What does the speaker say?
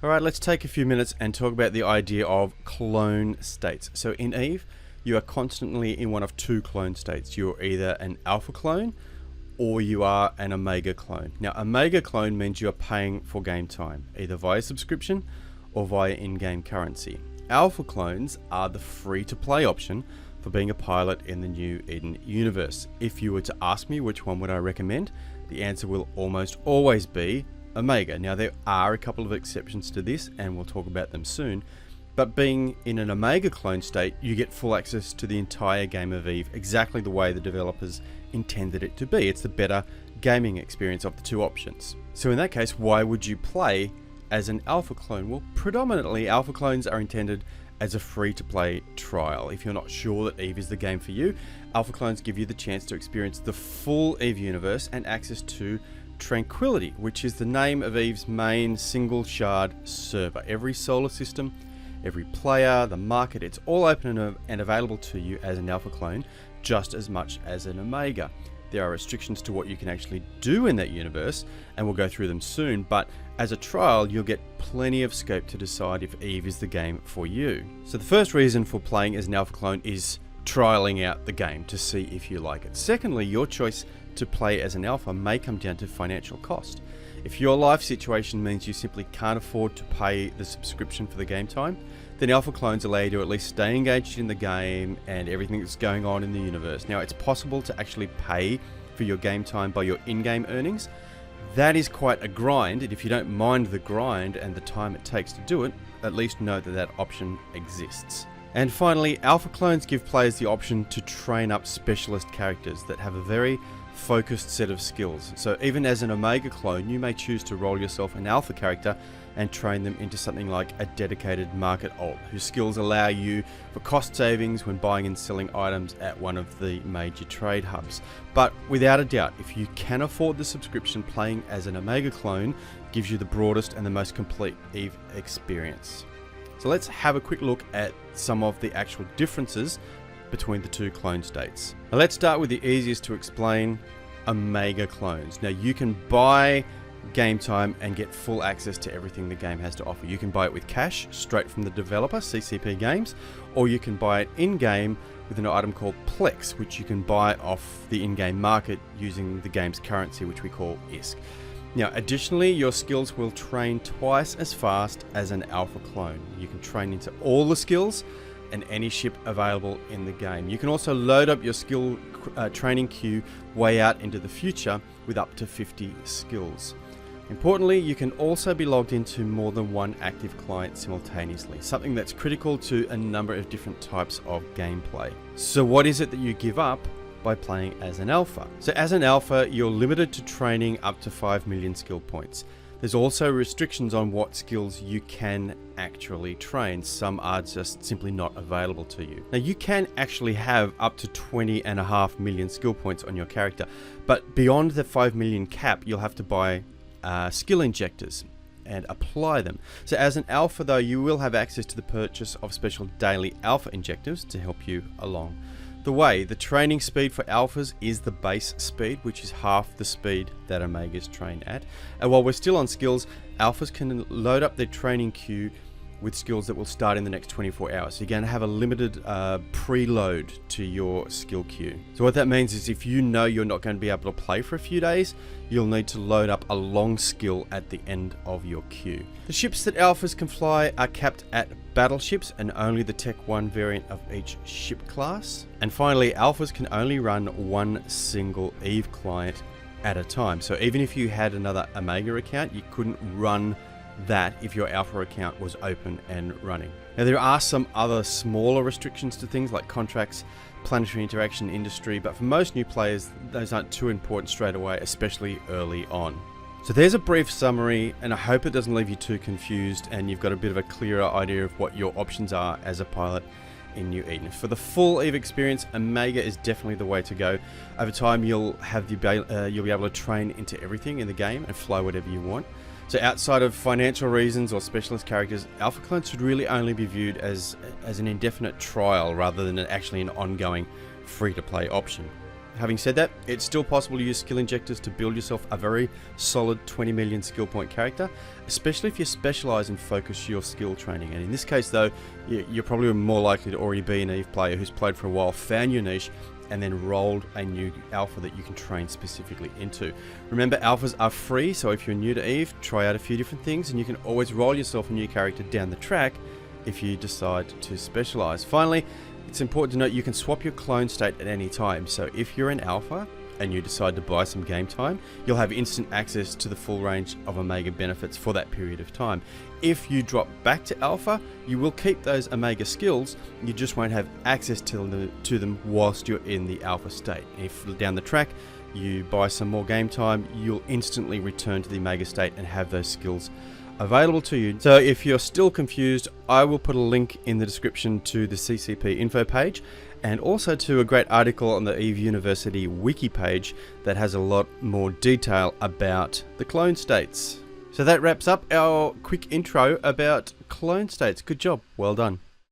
Alright, let's take a few minutes and talk about the idea of clone states. So in EVE, you are constantly in one of two clone states. You're either an alpha clone or you are an omega clone. Now, omega clone means you're paying for game time, either via subscription or via in-game currency. Alpha clones are the free-to-play option for being a pilot in the New Eden universe. If you were to ask me which one would I recommend, the answer will almost always be Omega. Now, there are a couple of exceptions to this, and we'll talk about them soon, but being in an Omega clone state, you get full access to the entire game of EVE exactly the way the developers intended it to be. It's the better gaming experience of the two options. So in that case, why would you play as an alpha clone? Well, predominantly alpha clones are intended as a free-to-play trial. If you're not sure that EVE is the game for you, alpha clones give you the chance to experience the full EVE universe and access to Tranquility, which is the name of EVE's main single shard server. Every solar system, every player, the market, it's all open and available to you as an alpha clone, just as much as an omega. There are restrictions to what you can actually do in that universe, and we'll go through them soon, but as a trial, you'll get plenty of scope to decide if EVE is the game for you. So the first reason for playing as an alpha clone is trialing out the game to see if you like it. Secondly, your choice to play as an alpha may come down to financial cost. If your life situation means you simply can't afford to pay the subscription for the game time, then alpha clones allow you to at least stay engaged in the game and everything that's going on in the universe. Now, it's possible to actually pay for your game time by your in-game earnings. That is quite a grind, and if you don't mind the grind and the time it takes to do it, at least know that that option exists. And finally, alpha clones give players the option to train up specialist characters that have a very focused set of skills. So even as an omega clone, you may choose to roll yourself an alpha character and train them into something like a dedicated market alt, whose skills allow you for cost savings when buying and selling items at one of the major trade hubs. But without a doubt, if you can afford the subscription, playing as an omega clone gives you the broadest and the most complete EVE experience. So let's have a quick look at some of the actual differences between the two clone states. Now let's start with the easiest to explain, omega clones. Now you can buy game time and get full access to everything the game has to offer. You can buy it with cash straight from the developer, CCP Games, or you can buy it in-game with an item called Plex, which you can buy off the in-game market using the game's currency, which we call ISK. Now, additionally, your skills will train twice as fast as an alpha clone. You can train into all the skills and any ship available in the game. You can also load up your skill training queue way out into the future with up to 50 skills. Importantly, you can also be logged into more than one active client simultaneously, something that's critical to a number of different types of gameplay. So what is it that you give up by playing as an alpha? So as an alpha, you're limited to training up to 5 million skill points. There's also restrictions on what skills you can actually train. Some are just simply not available to you. Now, you can actually have up to 20.5 million skill points on your character, but beyond the 5 million cap, you'll have to buy skill injectors and apply them. So as an alpha though, you will have access to the purchase of special daily alpha injectors to help you along the way. The training speed for alphas is the base speed, which is half the speed that omegas train at. And while we're still on skills, alphas can load up their training queue with skills that will start in the next 24 hours. So you're going to have a limited preload to your skill queue. So what that means is if you know you're not going to be able to play for a few days, you'll need to load up a long skill at the end of your queue. The ships that alphas can fly are capped at battleships and only the Tech 1 variant of each ship class. And finally, alphas can only run one single EVE client at a time. So even if you had another Omega account, you couldn't run that if your alpha account was open and running. Now, there are some other smaller restrictions to things like contracts, planetary interaction, industry, but for most new players, those aren't too important straight away, especially early on. So there's a brief summary, and I hope it doesn't leave you too confused and you've got a bit of a clearer idea of what your options are as a pilot in New Eden. For the full EVE experience, Omega is definitely the way to go. Over time, you'll be able to train into everything in the game and fly whatever you want. So outside of financial reasons or specialist characters, alpha clones should really only be viewed as an indefinite trial rather than actually an ongoing free-to-play option. Having said that, it's still possible to use skill injectors to build yourself a very solid 20 million skill point character, especially if you specialize and focus your skill training. And in this case though, you're probably more likely to already be an EVE player who's played for a while, found your niche, and then rolled a new alpha that you can train specifically into. Remember, alphas are free, so if you're new to EVE, try out a few different things, and you can always roll yourself a new character down the track if you decide to specialize. Finally, it's important to note you can swap your clone state at any time. So if you're an alpha and you decide to buy some game time, you'll have instant access to the full range of Omega benefits for that period of time. If you drop back to alpha, you will keep those Omega skills, you just won't have access to them whilst you're in the alpha state. If down the track you buy some more game time, you'll instantly return to the Omega state and have those skills available to you. So if you're still confused, I will put a link in the description to the CCP info page, and also to a great article on the EVE University wiki page that has a lot more detail about the clone states. So that wraps up our quick intro about clone states. Good job, well done.